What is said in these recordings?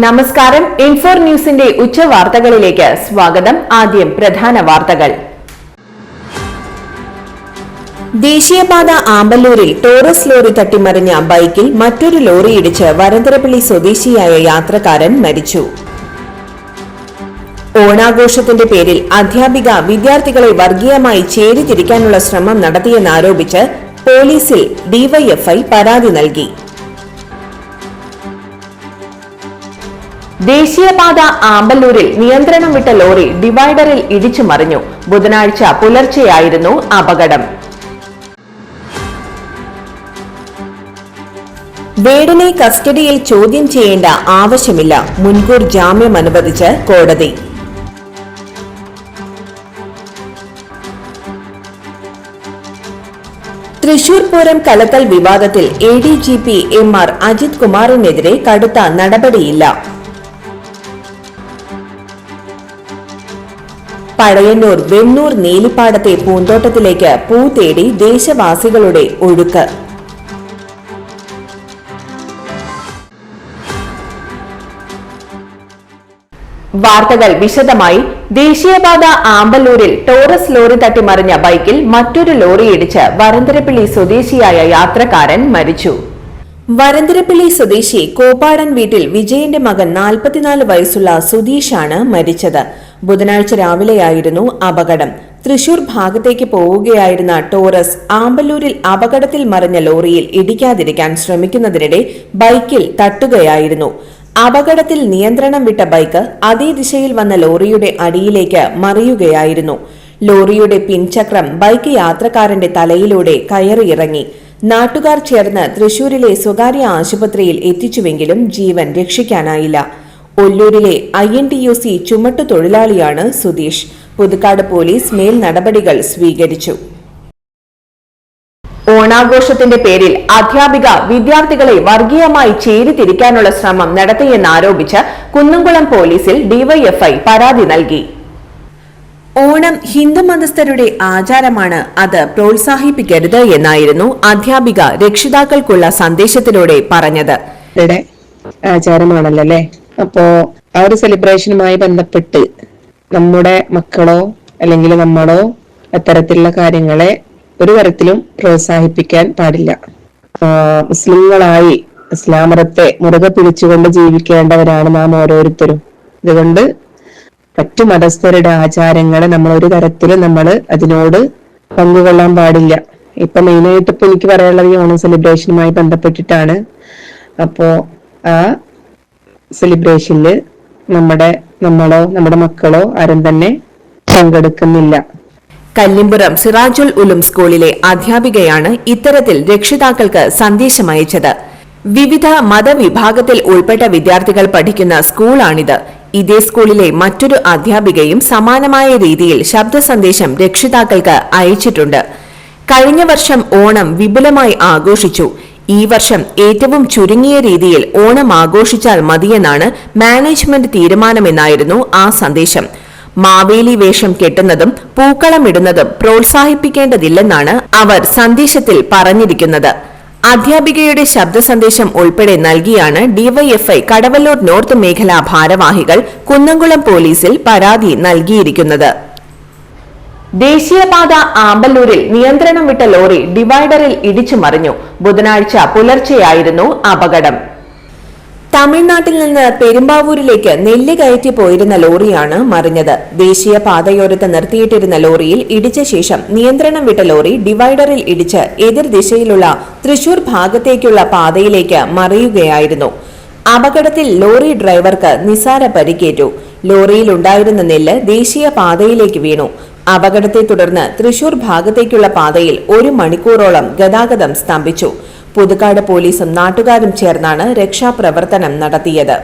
നമസ്കാരം. ഇൻഫോർ ന്യൂസിന്റെ ഉച്ചവാർത്തകളിലേക്ക് സ്വാഗതം. ആദ്യം പ്രധാന വാർത്തകൾ. ദേശീയപാത ആമ്പല്ലൂരിൽ ടോറസ് ലോറി തട്ടിമറിഞ്ഞ ബൈക്കിൽ മറ്റൊരു ലോറി ഇടിച്ച് വരന്തരപ്പള്ളി സ്വദേശിയായ യാത്രക്കാരൻ മരിച്ചു. ഓണാഘോഷത്തിന്റെ പേരിൽ അധ്യാപിക വിദ്യാർത്ഥികളെ വർഗീയമായി ചേരിതിരിക്കാനുള്ള ശ്രമം നടത്തിയെന്നാരോപിച്ച് പോലീസിൽ ഡിവൈഎഫ്ഐ പരാതി നൽകി. ദേശീയപാത ആമ്പല്ലൂരിൽ നിയന്ത്രണം വിട്ട ലോറി ഡിവൈഡറിൽ ഇടിച്ചു മറിഞ്ഞു. ബുധനാഴ്ച പുലർച്ചെയായിരുന്നു അപകടം. വേടനെ കസ്റ്റഡിയിൽ ചോദ്യം ചെയ്യേണ്ട ആവശ്യമില്ല. മുൻകൂർ ജാമ്യം അനുവദിച്ച് കോടതി. തൃശൂർ പൂരം കലക്കൽ വിവാദത്തിൽ ADGP MR അജിത് കുമാറിനെതിരെ കടുത്ത നടപടിയില്ല. പഴയന്നൂർ വെണ്ണൂർ നീലിപ്പാടത്തെ പൂന്തോട്ടത്തിലേക്ക് പൂ തേടി ദേശവാസികളുടെ ഒഴുക്ക്. വാർത്തകൾ വിശദമായി. ദേശീയപാത ആമ്പല്ലൂരിൽ ടോറസ് ലോറി തട്ടിമറിഞ്ഞ ബൈക്കിൽ മറ്റൊരു ലോറി ഇടിച്ച് വരന്തരപ്പള്ളി സ്വദേശിയായ യാത്രക്കാരൻ മരിച്ചു. വരന്തരപ്പള്ളി സ്വദേശി കോപ്പാടൻ വീട്ടിൽ വിജയന്റെ മകൻ 44 വയസ്സുള്ള സുധീഷാണ് മരിച്ചത്. ബുധനാഴ്ച രാവിലെയായിരുന്നു അപകടം. തൃശൂർ ഭാഗത്തേക്ക് പോവുകയായിരുന്ന ടോറസ് ആമ്പല്ലൂരിൽ അപകടത്തിൽ മറിഞ്ഞ ലോറിയിൽ ഇടിക്കാതിരിക്കാൻ ശ്രമിക്കുന്നതിനിടെ ബൈക്കിൽ തട്ടുകയായിരുന്നു. അപകടത്തിൽ നിയന്ത്രണം വിട്ട ബൈക്ക് അതേ ദിശയിൽ വന്ന ലോറിയുടെ അടിയിലേക്ക് മറിയുകയായിരുന്നു. ലോറിയുടെ പിൻചക്രം ബൈക്ക് യാത്രക്കാരന്റെ തലയിലൂടെ കയറിയിറങ്ങി. നാട്ടുകാർ ചേർന്ന് തൃശൂരിലെ സ്വകാര്യ ആശുപത്രിയിൽ എത്തിച്ചുവെങ്കിലും ജീവൻ രക്ഷിക്കാനായില്ല. ഒല്ലൂരിലെ INTUC ചുമട്ടുതൊഴിലാളിയാണ് സുധീഷ്. പുതുക്കാട് പോലീസ് മേൽ നടപടികൾ സ്വീകരിച്ചു. ഓണാഘോഷത്തിന്റെ പേരിൽ അധ്യാപിക വിദ്യാർത്ഥികളെ വർഗീയമായി ചേരിതിരിക്കാനുള്ള ശ്രമം നടത്തിയെന്നാരോപിച്ച് കുന്നംകുളം പോലീസിൽ ഡിവൈഎഫ്ഐ പരാതി നൽകി. ഓണം ഹിന്ദുമതസ്ഥരുടെ ആചാരമാണ്, അത് പ്രോത്സാഹിപ്പിക്കരുത് എന്നായിരുന്നു അധ്യാപിക രക്ഷിതാക്കൾക്കുള്ള സന്ദേശത്തിലൂടെ പറഞ്ഞത്. ആചാരമാണല്ലോ അല്ലേ? അപ്പോ ആ ഒരു സെലിബ്രേഷനുമായി ബന്ധപ്പെട്ട് നമ്മുടെ മക്കളോ അല്ലെങ്കിൽ നമ്മളോ അത്തരത്തിലുള്ള കാര്യങ്ങളെ ഒരു തരത്തിലും പ്രോത്സാഹിപ്പിക്കാൻ പാടില്ല. മുസ്ലിങ്ങളായി ഇസ്ലാം മതത്തെ മുറുകെ പിടിച്ചുകൊണ്ട് ജീവിക്കേണ്ടവരാണ് നാം ഓരോരുത്തരും. അതുകൊണ്ട് മറ്റു മതസ്ഥരുടെ ആചാരങ്ങളെ നമ്മൾ ഒരു തരത്തിലും നമ്മൾ അതിനോട് പങ്കുകൊള്ളാൻ പാടില്ല. ഇപ്പൊ മെയിനായിട്ട് ഇപ്പൊ എനിക്ക് പറയാനുള്ളത് ഈ ഓണം സെലിബ്രേഷനുമായി ബന്ധപ്പെട്ടിട്ടാണ്. അപ്പോ ആ സെലിബ്രേഷനില് നമ്മളോ നമ്മുടെ മക്കളോ ആരും തന്നെ പങ്കെടുക്കുന്നില്ല. കല്ലിമ്പുറം സിറാജുൽ ഉലും സ്കൂളിലെ അധ്യാപികയാണ് ഇത്തരത്തിൽ രക്ഷിതാക്കൾക്ക് സന്ദേശമയച്ചത്. വിവിധ മതവിഭാഗത്തിൽ ഉൾപ്പെട്ട വിദ്യാർത്ഥികൾ പഠിക്കുന്ന സ്കൂളാണിത്. ഇതേ സ്കൂളിലെ മറ്റൊരു അധ്യാപികയും സമാനമായ രീതിയിൽ ശബ്ദ സന്ദേശം രക്ഷിതാക്കൾക്ക് അയച്ചിട്ടുണ്ട്. കഴിഞ്ഞ വർഷം ഓണം വിപുലമായി ആഘോഷിച്ചു. ഈ വർഷം ഏറ്റവും ചുരുങ്ങിയ രീതിയിൽ ഓണം ആഘോഷിച്ചാൽ മതിയെന്നാണ് മാനേജ്മെന്റ് തീരുമാനമെന്നായിരുന്നു ആ സന്ദേശം. മാവേലി വേഷം കെട്ടുന്നതും പൂക്കളമിടുന്നതും പ്രോത്സാഹിപ്പിക്കേണ്ടതില്ലെന്നാണ് അവർ സന്ദേശത്തിൽ പറഞ്ഞിരിക്കുന്നത്. അധ്യാപികയുടെ ശബ്ദ സന്ദേശം ഉൾപ്പെടെ നൽകിയാണ് ഡിവൈഎഫ്ഐ കടവല്ലൂർ നോർത്ത് മേഖലാ ഭാരവാഹികൾ കുന്നംകുളം പോലീസിൽ പരാതി നൽകിയിരിക്കുന്നത്. ദേശീയപാത ആമ്പല്ലൂരിൽ നിയന്ത്രണം വിട്ട ലോറി ഡിവൈഡറിൽ ഇടിച്ചു മറിഞ്ഞു. ബുധനാഴ്ച പുലർച്ചെയായിരുന്നു അപകടം. തമിഴ്നാട്ടിൽ നിന്ന് പെരുമ്പാവൂരിലേക്ക് നെല്ല് കയറ്റി പോയിരുന്ന ലോറിയാണ് മറിഞ്ഞത്. ദേശീയപാതയോരത്ത് നിർത്തിയിട്ടിരുന്ന ലോറിയിൽ ഇടിച്ച ശേഷം നിയന്ത്രണം വിട്ട ലോറി ഡിവൈഡറിൽ ഇടിച്ച് എതിർദിശയിലുള്ള തൃശൂർ ഭാഗത്തേക്കുള്ള പാതയിലേക്ക് മറിയുകയായിരുന്നു. അപകടത്തിൽ ലോറി ഡ്രൈവർക്ക് നിസാര പരിക്കേറ്റു. ലോറിയിലുണ്ടായിരുന്ന നെല്ല് ദേശീയപാതയിലേക്ക് വീണു. അപകടത്തെ തുടർന്ന് തൃശൂർ ഭാഗത്തേക്കുള്ള പാതയിൽ 1 മണിക്കൂറോളം ഗതാഗതം സ്തംഭിച്ചു. പുതുക്കാട് പോലീസും നാട്ടുകാരും ചേർന്നാണ് രക്ഷാപ്രവർത്തനം നടത്തിയത്.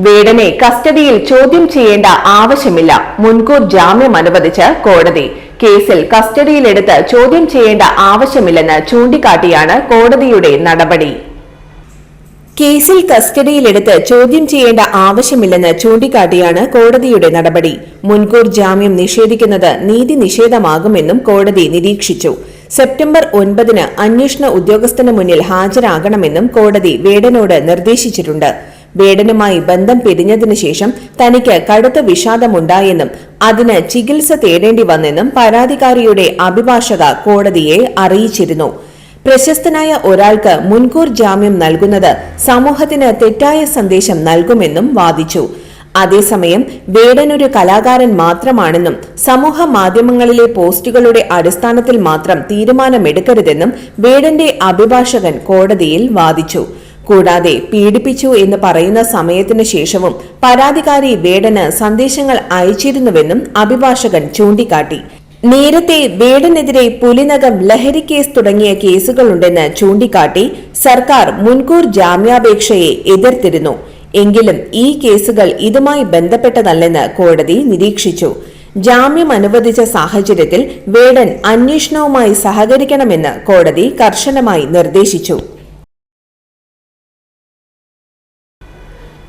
വേടനെ കസ്റ്റഡിയിൽ ചോദ്യം ചെയ്യേണ്ട ആവശ്യമില്ല. മുൻകൂർ ജാമ്യം അനുവദിച്ച് കോടതി. കേസിൽ കസ്റ്റഡിയിലെടുത്ത് ചോദ്യം ചെയ്യേണ്ട ആവശ്യമില്ലെന്ന് ചൂണ്ടിക്കാട്ടിയാണ് കോടതിയുടെ നടപടി. കേസിൽ കസ്റ്റഡിയിലെടുത്ത് ചോദ്യം ചെയ്യേണ്ട ആവശ്യമില്ലെന്ന് ചൂണ്ടിക്കാട്ടിയാണ് കോടതിയുടെ നടപടി. മുൻകൂർ ജാമ്യം നിഷേധിക്കുന്നത് നീതി നിഷേധമാകുമെന്നും കോടതി നിരീക്ഷിച്ചു. സെപ്റ്റംബർ 9 അന്വേഷണ ഉദ്യോഗസ്ഥന് മുന്നിൽ ഹാജരാകണമെന്നും കോടതി വേടനോട് നിർദ്ദേശിച്ചിട്ടുണ്ട്. വേടനുമായി ബന്ധം പിരിഞ്ഞതിനു ശേഷം തനിക്ക് കടുത്ത വിഷാദമുണ്ടായെന്നും അതിന് ചികിത്സ തേടേണ്ടി വന്നെന്നും പരാതിക്കാരിയുടെ അഭിഭാഷക കോടതിയെ അറിയിച്ചിരുന്നു. പ്രശസ്തനായ ഒരാൾക്ക് മുൻകൂർ ജാമ്യം നൽകുന്നത് സമൂഹത്തിന് തെറ്റായ സന്ദേശം നൽകുമെന്നും വാദിച്ചു. അതേസമയം വേടൻ ഒരു കലാകാരൻ മാത്രമാണെന്നും സമൂഹ മാധ്യമങ്ങളിലെ പോസ്റ്റുകളുടെ അടിസ്ഥാനത്തിൽ മാത്രം തീരുമാനമെടുക്കരുതെന്നും വേടന്റെ അഭിഭാഷകൻ കോടതിയിൽ വാദിച്ചു. കൂടാതെ പീഡിപ്പിച്ചു എന്ന് പറയുന്ന സമയത്തിന് ശേഷവും പരാതിക്കാരി വേടന് സന്ദേശങ്ങൾ അയച്ചിരുന്നുവെന്നും അഭിഭാഷകൻ ചൂണ്ടിക്കാട്ടി. നേരത്തെ വേടനെതിരെ പുലിനകം, ലഹരി കേസ് തുടങ്ങിയ കേസുകളുണ്ടെന്ന് ചൂണ്ടിക്കാട്ടി സർക്കാർ മുൻകൂർ ജാമ്യാപേക്ഷയെ എതിർത്തിരുന്നു. എങ്കിലും ഈ കേസുകൾ ഇതുമായി ബന്ധപ്പെട്ടതല്ലെന്ന് കോടതി നിരീക്ഷിച്ചു. ജാമ്യം അനുവദിച്ച സാഹചര്യത്തിൽ വേടൻ അന്വേഷണവുമായി സഹകരിക്കണമെന്ന് കോടതി കർശനമായി നിർദ്ദേശിച്ചു.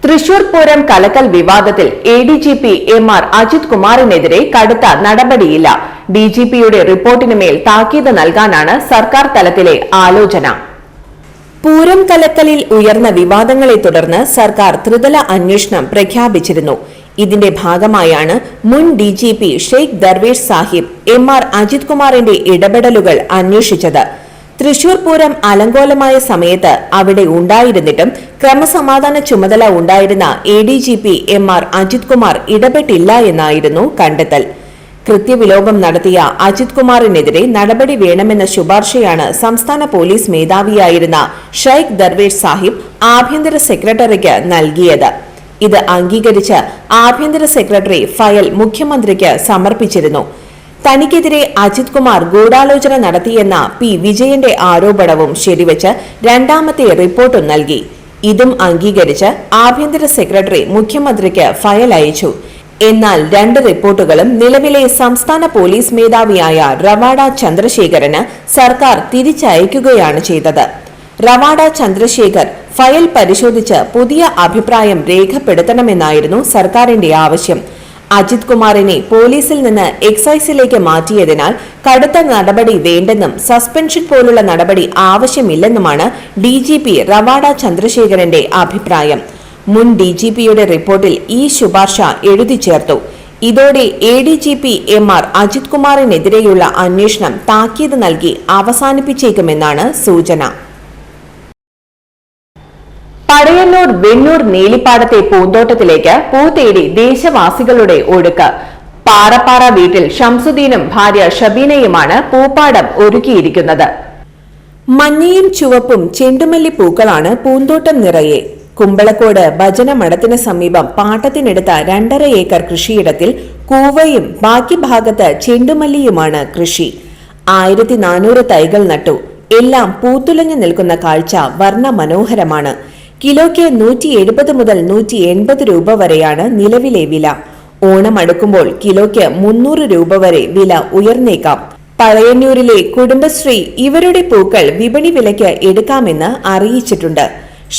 തൃശൂർ പൂരം കലക്കൽ വിവാദത്തിൽ ADGP MR അജിത് കുമാറിനെതിരെ കടുത്ത നടപടിയില്ല. DGPയുടെ റിപ്പോർട്ടിനുമേൽ താക്കീത് നൽകാനാണ് സർക്കാർ തലത്തിലെ ആലോചന. പൂരം കലക്കലിൽ ഉയർന്ന വിവാദങ്ങളെ തുടർന്ന് സർക്കാർ ത്രിതല അന്വേഷണം പ്രഖ്യാപിച്ചിരുന്നു. ഇതിന്റെ ഭാഗമായാണ് മുൻ DGP ഷെയ്ഖ് ദർവേഷ് സാഹിബ് MR അജിത് കുമാറിന്റെ ഇടപെടലുകൾ അന്വേഷിച്ചത്. തൃശൂർ പൂരം അലങ്കോലമായ സമയത്ത് അവിടെ ഉണ്ടായിരുന്നിട്ടും ക്രമസമാധാന ചുമതല ഉണ്ടായിരുന്ന ADGP MR അജിത് കുമാർ ഇടപെട്ടില്ല എന്നായിരുന്നു കണ്ടെത്തൽ. കൃത്യവിലോപം നടത്തിയ അജിത് കുമാറിനെതിരെ നടപടി വേണമെന്ന ശുപാർശയാണ് സംസ്ഥാന പോലീസ് മേധാവിയായിരുന്ന ഷെയ്ഖ് ദർവേഷ് സാഹിബ് ആഭ്യന്തര സെക്രട്ടറിക്ക് നൽകിയത്. ഇത് അംഗീകരിച്ച് ആഭ്യന്തര സെക്രട്ടറി ഫയൽ മുഖ്യമന്ത്രിക്ക് സമർപ്പിച്ചിരുന്നു. തനിക്കെതിരെ അജിത് കുമാർ ഗൂഢാലോചന നടത്തിയെന്ന P. വിജയന്റെ ആരോപണവും ശരിവച്ച് രണ്ടാമത്തെ റിപ്പോർട്ടും നൽകി. ഇതും അംഗീകരിച്ച് ആഭ്യന്തര സെക്രട്ടറി മുഖ്യമന്ത്രിക്ക് ഫയൽ അയച്ചു. എന്നാൽ രണ്ട് റിപ്പോർട്ടുകളും നിലവിലെ സംസ്ഥാന പോലീസ് മേധാവിയായ റവാഡ ചന്ദ്രശേഖരന് സർക്കാർ തിരിച്ചയക്കുകയാണ് ചെയ്തത്. റവാഡ ചന്ദ്രശേഖർ ഫയൽ പരിശോധിച്ച് പുതിയ അഭിപ്രായം രേഖപ്പെടുത്തണമെന്നായിരുന്നു സർക്കാരിന്റെ ആവശ്യം. അജിത് കുമാറിനെ പോലീസിൽ നിന്ന് എക്സൈസിലേക്ക് മാറ്റിയതിനാൽ കടുത്ത നടപടി വേണ്ടെന്നും സസ്പെൻഷൻ പോലുള്ള നടപടി ആവശ്യമില്ലെന്നുമാണ് DGP റവാഡ ചന്ദ്രശേഖരന്റെ അഭിപ്രായം. മുൻ DGPയുടെ റിപ്പോർട്ടിൽ ഈ ശുപാർശ എഴുതി ചേർത്തു. ഇതോടെ ADGP MR അജിത് കുമാറിനെതിരെയുള്ള അന്വേഷണം താക്കീത് നൽകി അവസാനിപ്പിച്ചേക്കുമെന്നാണ് സൂചന. പടയന്നൂർ വെണ്ണൂർ നീലിപ്പാടത്തെ പൂന്തോട്ടത്തിലേക്ക് പൂതേടി ദേശവാസികളുടെ ഒഴുക്ക്. പാറപ്പാറ വീട്ടിൽ ഷംസുദ്ദീനും ഭാര്യ ഷബീനയുമാണ് പൂപ്പാടം ഒരുക്കിയിരിക്കുന്നത്. മഞ്ഞയും ചുവപ്പും ചെണ്ടുമല്ലി പൂക്കളാണ് പൂന്തോട്ടം നിറയെ. കുമ്പളക്കോട് ഭജന മഠത്തിന് സമീപം പാട്ടത്തിനെടുത്ത 2.5 ഏക്കർ കൃഷിയിടത്തിൽ കൂവയും ബാക്കി ഭാഗത്ത് ചെണ്ടുമല്ലിയുമാണ് കൃഷി. 1400 തൈകൾ നട്ടു. എല്ലാം പൂത്തുലഞ്ഞു നിൽക്കുന്ന കാഴ്ച വർണ്ണ മനോഹരമാണ്. കിലോയ്ക്ക് 170 മുതൽ 180 രൂപ വരെയാണ് നിലവിലെ വില. ഓണം അടുക്കുമ്പോൾ കിലോയ്ക്ക് 300 രൂപ വരെ വില ഉയർന്നേക്കാം. പഴയന്നൂരിലെ കുടുംബശ്രീ ഇവരുടെ പൂക്കൾ വിപണി വിലയ്ക്ക് എടുക്കാമെന്ന് അറിയിച്ചിട്ടുണ്ട്.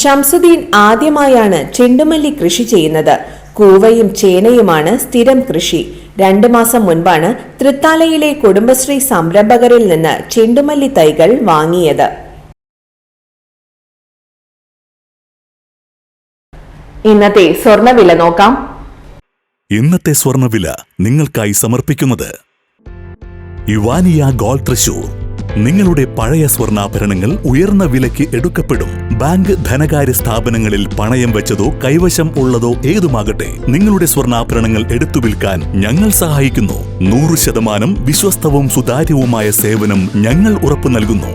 ഷംസുദ്ദീൻ ആദ്യമായാണ് ചെണ്ടുമല്ലി കൃഷി ചെയ്യുന്നത്. കൂവയും ചേനയുമാണ് സ്ഥിരം കൃഷി. 2 മാസം മുൻപാണ് തൃത്താലയിലെ കുടുംബശ്രീ സംരംഭകരിൽ നിന്ന് ചെണ്ടുമല്ലി തൈകൾ വാങ്ങിയത്. ഇന്നത്തെ സ്വർണ്ണവില നോക്കാം. ഇന്നത്തെ സ്വർണ്ണവില നിങ്ങൾക്കായി സമർപ്പിക്കുന്നത് ഇവാനിയ ഗോൾഡ് തൃശൂർ. നിങ്ങളുടെ പഴയ സ്വർണ്ണാഭരണങ്ങൾ ഉയർന്ന വിലയ്ക്ക് എടുക്കപ്പെടും. ബാങ്ക്, ധനകാര്യ സ്ഥാപനങ്ങളിൽ പണയം വെച്ചതോ കൈവശം ഉള്ളതോ ഏതുമാകട്ടെ, നിങ്ങളുടെ സ്വർണ്ണാഭരണങ്ങൾ എടുത്തു വിൽക്കാൻ ഞങ്ങൾ സഹായിക്കുന്നു. 100% വിശ്വസ്തവും സുതാര്യവുമായ സേവനം ഞങ്ങൾ ഉറപ്പു നൽകുന്നു.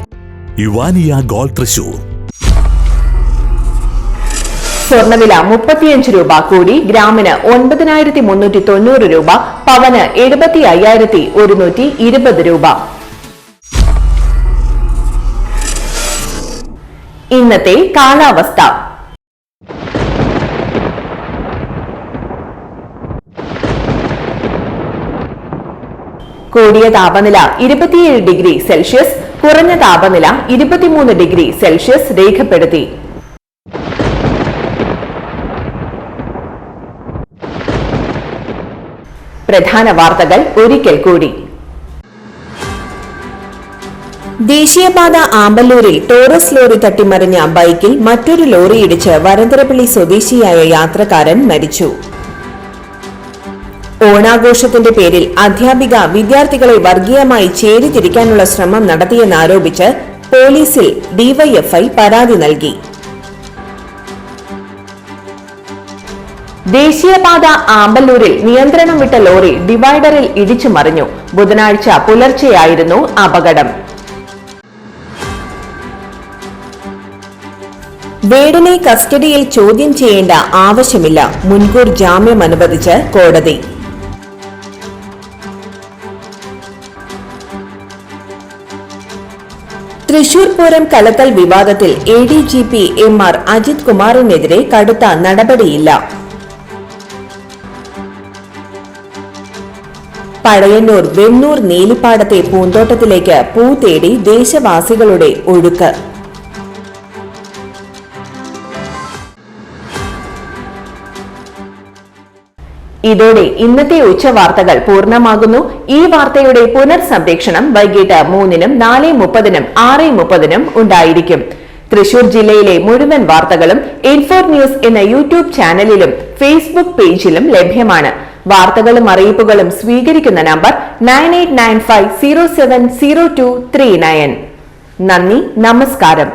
ഇവാനിയ ഗോൾഡ് തൃശൂർ. സ്വർണ്ണവില 35 രൂപ കൂടി ഗ്രാമിന് 9390 രൂപ, പവന് 75,120 രൂപ. ഇന്നത്തെ കാലാവസ്ഥ. കൂടിയ താപനില 27 ഡിഗ്രി സെൽഷ്യസ്, കുറഞ്ഞ താപനില 23 ഡിഗ്രി സെൽഷ്യസ് രേഖപ്പെടുത്തി. പ്രധാന വാർത്തകൾ ഒരിക്കൽ കൂടി. ദേശീയപാത ആമ്പല്ലൂരിൽ ടോറസ് ലോറി തട്ടിമറിഞ്ഞ ബൈക്കിൽ മറ്റൊരു ലോറി ഇടിച്ച് വരന്തരപ്പള്ളി സ്വദേശിയായ യാത്രക്കാരൻ മരിച്ചു. ഓണാഘോഷത്തിന്റെ പേരിൽ അധ്യാപിക വിദ്യാർത്ഥികളെ വർഗീയമായി ചേരിതിരിക്കാനുള്ള ശ്രമം നടത്തിയെന്നാരോപിച്ച് പോലീസിൽ ഡിവൈഎഫ്ഐ പരാതി നൽകി. ദേശീയപാത ആമ്പല്ലൂരിൽ നിയന്ത്രണം വിട്ട ലോറി ഡിവൈഡറിൽ ഇടിച്ചു മറിഞ്ഞു. ബുധനാഴ്ച പുലർച്ചെയായിരുന്നു അപകടം. വേടനെ കസ്റ്റഡിയിൽ ചോദ്യം ചെയ്യേണ്ട ആവശ്യമില്ല, മുൻകൂർ ജാമ്യം അനുവദിച്ച് കോടതി. തൃശൂർ പൂരം കലക്കൽ വിവാദത്തിൽ ADGP MR അജിത് കുമാറിനെതിരെ കടുത്ത നടപടിയില്ല. പഴയന്നൂർ വെണ്ണൂർ നീലിപ്പാടത്തെ പൂന്തോട്ടത്തിലേക്ക് പൂ തേടി ദേശവാസികളുടെ ഒഴുക്ക്. ഇതോടെ ഇന്നത്തെ ഉച്ചവാർത്തകൾ പൂർണ്ണമാകുന്നു. ഈ വാർത്തയുടെ പുനർസംപ്രേക്ഷണം വൈകിട്ട് 3-നും 4:30-നും 6:30-നും ഉണ്ടായിരിക്കും. തൃശൂർ ജില്ലയിലെ മുഴുവൻ വാർത്തകളും ഇൻഫോർ ന്യൂസ് എന്ന യൂട്യൂബ് ചാനലിലും ഫേസ്ബുക്ക് പേജിലും ലഭ്യമാണ്. വാർത്തകളും അറിയിപ്പുകളും സ്വീകരിക്കുന്ന നമ്പർ 9895070239. നന്ദി, നമസ്കാരം.